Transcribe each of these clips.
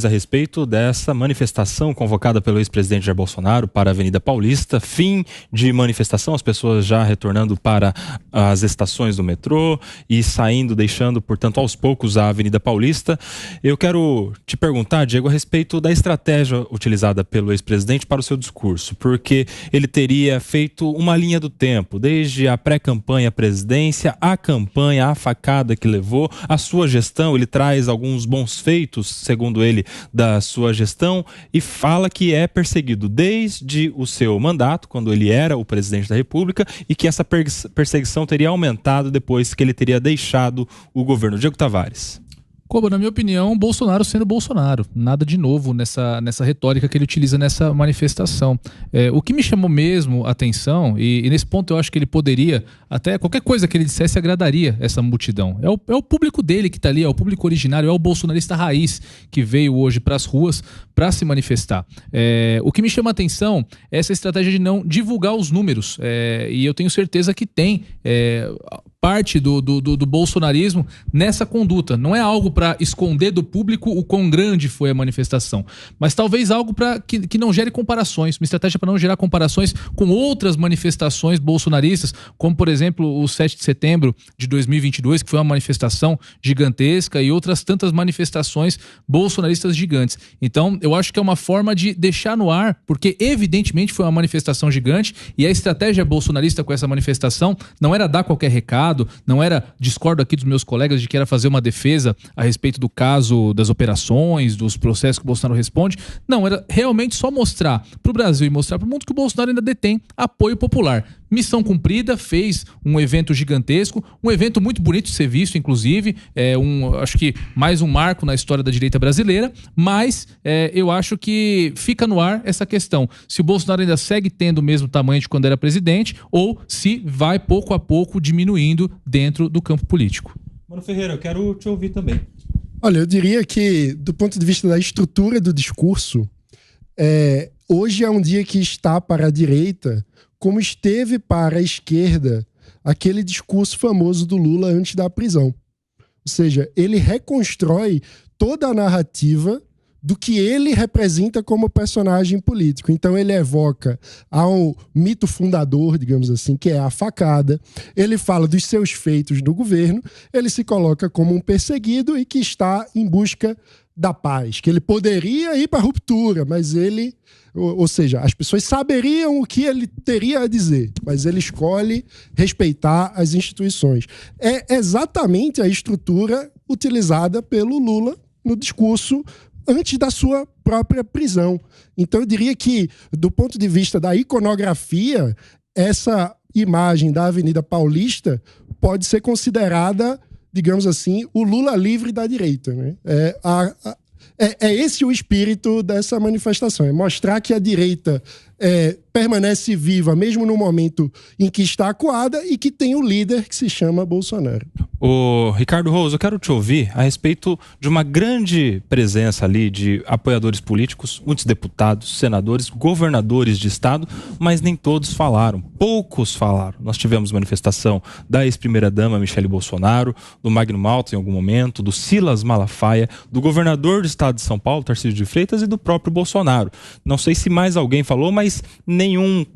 A respeito dessa manifestação convocada pelo ex-presidente Jair Bolsonaro para a Avenida Paulista, fim de manifestação, as pessoas já retornando para as estações do metrô e saindo, deixando, portanto, aos poucos a Avenida Paulista. Eu quero te perguntar, Diego, a respeito da estratégia utilizada pelo ex-presidente para o seu discurso, porque ele teria feito uma linha do tempo, desde a pré-campanha à presidência, a campanha, a facada que levou, a sua gestão. Ele traz alguns bons feitos, segundo ele, da sua gestão, e fala que é perseguido desde o seu mandato, quando ele era o presidente da República, e que essa perseguição teria aumentado depois que ele teria deixado o governo. Diego Tavares. Como, na minha opinião, Bolsonaro sendo Bolsonaro. Nada de novo nessa retórica que ele utiliza nessa manifestação. O que me chamou mesmo a atenção, e nesse ponto eu acho que ele poderia, até qualquer coisa que ele dissesse agradaria essa multidão. É o público dele que está ali, é o público originário, é o bolsonarista raiz que veio hoje para as ruas para se manifestar. O que me chama a atenção é essa estratégia de não divulgar os números. E eu tenho certeza que tem parte do bolsonarismo nessa conduta. Não é algo para esconder do público o quão grande foi a manifestação, mas talvez algo para que não gere comparações, uma estratégia para não gerar comparações com outras manifestações bolsonaristas, como por exemplo o 7 de setembro de 2022, que foi uma manifestação gigantesca, e outras tantas manifestações bolsonaristas gigantes. Então eu acho que é uma forma de deixar no ar, porque evidentemente foi uma manifestação gigante, e a estratégia bolsonarista com essa manifestação não era dar qualquer recado, não era, discordo aqui dos meus colegas, de que era fazer uma defesa a respeito do caso das operações, dos processos que o Bolsonaro responde. Não, era realmente só mostrar para o Brasil e mostrar para o mundo que o Bolsonaro ainda detém apoio popular. Missão cumprida, fez um evento gigantesco, um evento muito bonito de ser visto, inclusive, acho que mais um marco na história da direita brasileira, mas eu acho que fica no ar essa questão, se o Bolsonaro ainda segue tendo o mesmo tamanho de quando era presidente, ou se vai pouco a pouco diminuindo dentro do campo político. Mano Ferreira, eu quero te ouvir também. Olha, eu diria que, do ponto de vista da estrutura do discurso, hoje é um dia que está para a direita como esteve para a esquerda aquele discurso famoso do Lula antes da prisão. Ou seja, ele reconstrói toda a narrativa do que ele representa como personagem político. Então ele evoca ao mito fundador, digamos assim, que é a facada. Ele fala dos seus feitos no governo, ele se coloca como um perseguido e que está em busca da paz, que ele poderia ir para a ruptura, mas ele... Ou seja, as pessoas saberiam o que ele teria a dizer, mas ele escolhe respeitar as instituições. É exatamente a estrutura utilizada pelo Lula no discurso antes da sua própria prisão. Então eu diria que, do ponto de vista da iconografia, essa imagem da Avenida Paulista pode ser considerada, digamos assim, o Lula livre da direita, né? É esse o espírito dessa manifestação, é mostrar que a direita permanece viva mesmo no momento em que está acuada e que tem um líder que se chama Bolsonaro. Ô, Ricardo Rose, eu quero te ouvir a respeito de uma grande presença ali de apoiadores políticos, muitos deputados, senadores, governadores de estado, mas nem todos falaram, poucos falaram. Nós tivemos manifestação da ex-primeira-dama Michele Bolsonaro, do Magno Malta em algum momento, do Silas Malafaia, do governador do estado de São Paulo, Tarcísio de Freitas, e do próprio Bolsonaro. Não sei se mais alguém falou, mas nenhum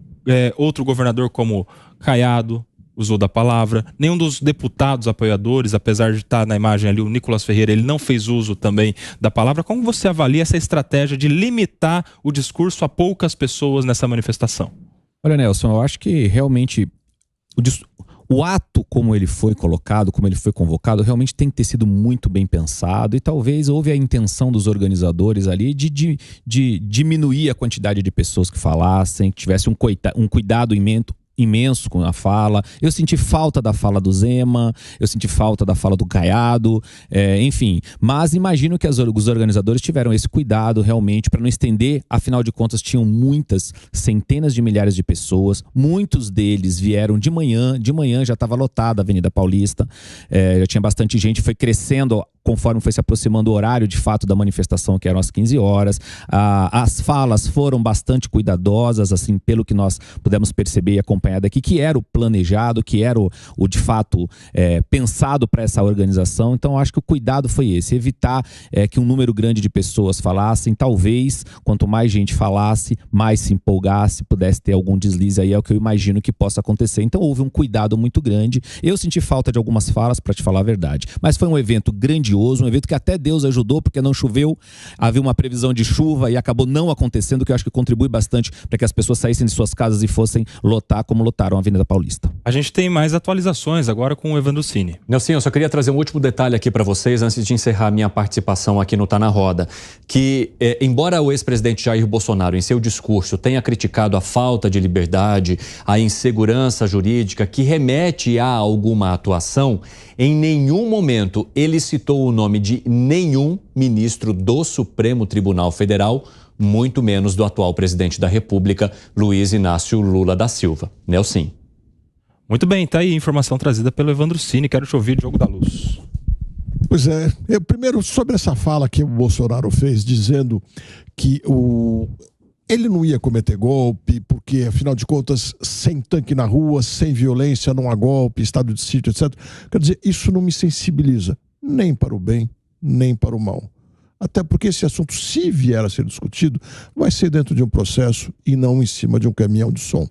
outro governador como Caiado usou da palavra, nenhum dos deputados apoiadores, apesar de estar na imagem ali o Nicolas Ferreira, ele não fez uso também da palavra. Como você avalia essa estratégia de limitar o discurso a poucas pessoas nessa manifestação? Olha, Nelson, eu acho que realmente o ato como ele foi colocado, como ele foi convocado, realmente tem que ter sido muito bem pensado, e talvez houve a intenção dos organizadores ali de diminuir a quantidade de pessoas que falassem, que tivesse um cuidado imenso com a fala. Eu senti falta da fala do Zema, eu senti falta da fala do Caiado, enfim. Mas imagino que os organizadores tiveram esse cuidado realmente para não estender. Afinal de contas, tinham centenas de milhares de pessoas. Muitos deles vieram de manhã já estava lotada a Avenida Paulista, já tinha bastante gente, foi crescendo conforme foi se aproximando o horário de fato da manifestação, que eram às 15 horas. As falas foram bastante cuidadosas, assim, pelo que nós pudemos perceber e acompanhar acompanhado aqui, que era o planejado, que era o de fato pensado para essa organização. Então, acho que o cuidado foi esse, evitar que um número grande de pessoas falassem. Talvez, quanto mais gente falasse, mais se empolgasse, pudesse ter algum deslize aí, é o que eu imagino que possa acontecer. Então, houve um cuidado muito grande. Eu senti falta de algumas falas, para te falar a verdade. Mas foi um evento grandioso, um evento que até Deus ajudou, porque não choveu, havia uma previsão de chuva e acabou não acontecendo, que eu acho que contribui bastante para que as pessoas saíssem de suas casas e fossem lotar como lotaram a Avenida Paulista. A gente tem mais atualizações agora com o Evandro Cini. Nelson, eu só queria trazer um último detalhe aqui para vocês antes de encerrar a minha participação aqui no Tá na Roda, que embora o ex-presidente Jair Bolsonaro em seu discurso tenha criticado a falta de liberdade, a insegurança jurídica que remete a alguma atuação, em nenhum momento ele citou o nome de nenhum ministro do Supremo Tribunal Federal, muito menos do atual presidente da República, Luiz Inácio Lula da Silva. Nelson. Muito bem, tá aí a informação trazida pelo Evandro Cini. Quero te ouvir, Diogo da Luz. Pois é, primeiro sobre essa fala que o Bolsonaro fez, dizendo que ele não ia cometer golpe, porque afinal de contas, sem tanque na rua, sem violência, não há golpe, estado de sítio, etc. Quer dizer, isso não me sensibiliza nem para o bem, nem para o mal. Até porque esse assunto, se vier a ser discutido, vai ser dentro de um processo e não em cima de um caminhão de som.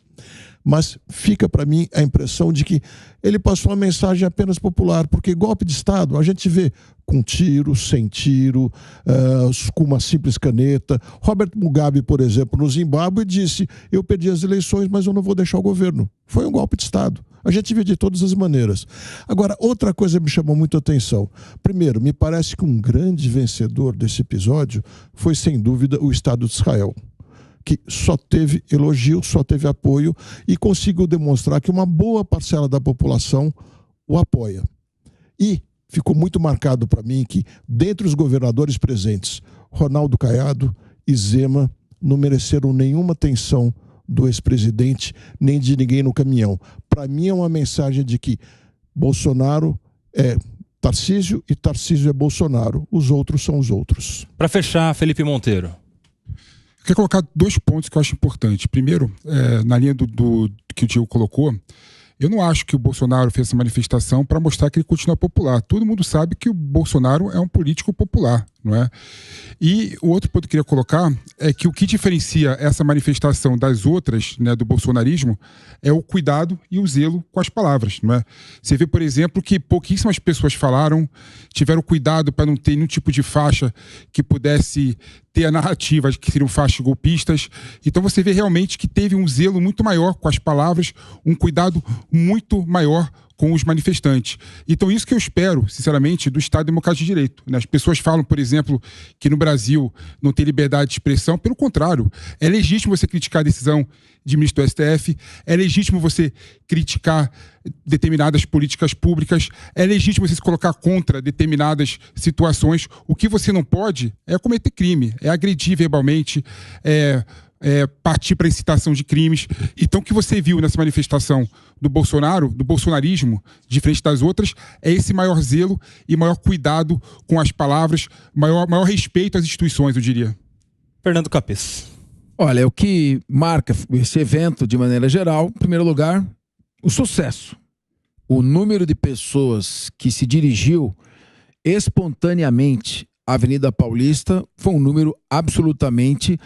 Mas fica para mim a impressão de que ele passou uma mensagem apenas popular, porque golpe de Estado a gente vê com tiro, sem tiro, com uma simples caneta. Robert Mugabe, por exemplo, no Zimbábue disse: eu perdi as eleições, mas eu não vou deixar o governo. Foi um golpe de Estado. A gente vê de todas as maneiras. Agora, outra coisa me chamou muito a atenção. Primeiro, me parece que um grande vencedor desse episódio foi, sem dúvida, o Estado de Israel, que só teve elogio, só teve apoio e conseguiu demonstrar que uma boa parcela da população o apoia. E ficou muito marcado para mim que, dentre os governadores presentes, Ronaldo Caiado e Zema não mereceram nenhuma atenção do ex-presidente, nem de ninguém no caminhão. Para mim é uma mensagem de que Bolsonaro é Tarcísio e Tarcísio é Bolsonaro. Os outros são os outros. Para fechar, Felipe Monteiro. Eu quero colocar 2 pontos que eu acho importantes. Primeiro, na linha do que o Diego colocou, eu não acho que o Bolsonaro fez essa manifestação para mostrar que ele continua popular. Todo mundo sabe que o Bolsonaro é um político popular, não é? E o outro ponto que eu queria colocar é que o que diferencia essa manifestação das outras, né, do bolsonarismo, é o cuidado e o zelo com as palavras, não é? Você vê, por exemplo, que pouquíssimas pessoas falaram, tiveram cuidado para não ter nenhum tipo de faixa que pudesse ter a narrativa de que seriam faixas golpistas. Então você vê realmente que teve um zelo muito maior com as palavras, um cuidado muito maior com os manifestantes. Então isso que eu espero, sinceramente, do Estado Democrático de Direito, né? As pessoas falam, por exemplo, que no Brasil não tem liberdade de expressão. Pelo contrário, é legítimo você criticar a decisão de ministro do STF, é legítimo você criticar determinadas políticas públicas, é legítimo você se colocar contra determinadas situações. O que você não pode é cometer crime, é agredir verbalmente, partir para incitação de crimes. Então o que você viu nessa manifestação do Bolsonaro, do bolsonarismo, diferente das outras, é esse maior zelo e maior cuidado com as palavras, maior respeito às instituições, eu diria. Fernando Capês. Olha, o que marca esse evento, de maneira geral, em primeiro lugar, o sucesso. O número de pessoas que se dirigiu espontaneamente à Avenida Paulista foi um número absolutamente,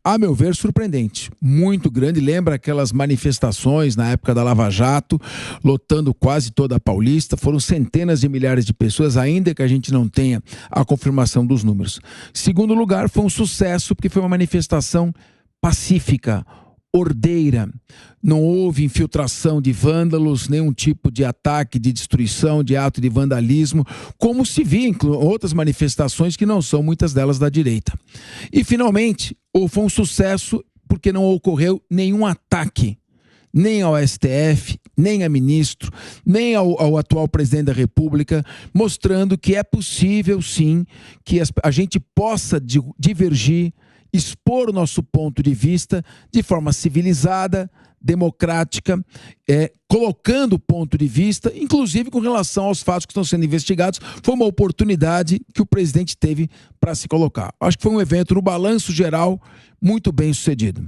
a meu ver, surpreendente. Muito grande. Lembra aquelas manifestações na época da Lava Jato, lotando quase toda a Paulista. Foram centenas de milhares de pessoas, ainda que a gente não tenha a confirmação dos números. Segundo lugar, foi um sucesso, porque foi uma manifestação pacífica, ordeira. Não houve infiltração de vândalos, nenhum tipo de ataque, de destruição, de ato de vandalismo, como se via em outras manifestações que não são muitas delas da direita. E, finalmente, foi um sucesso porque não ocorreu nenhum ataque, nem ao STF, nem a ministro, nem ao atual presidente da República, mostrando que é possível, sim, que a gente possa divergir, expor o nosso ponto de vista de forma civilizada, democrática, colocando o ponto de vista, inclusive com relação aos fatos que estão sendo investigados. Foi uma oportunidade que o presidente teve para se colocar. Acho que foi um evento, no balanço geral, muito bem sucedido.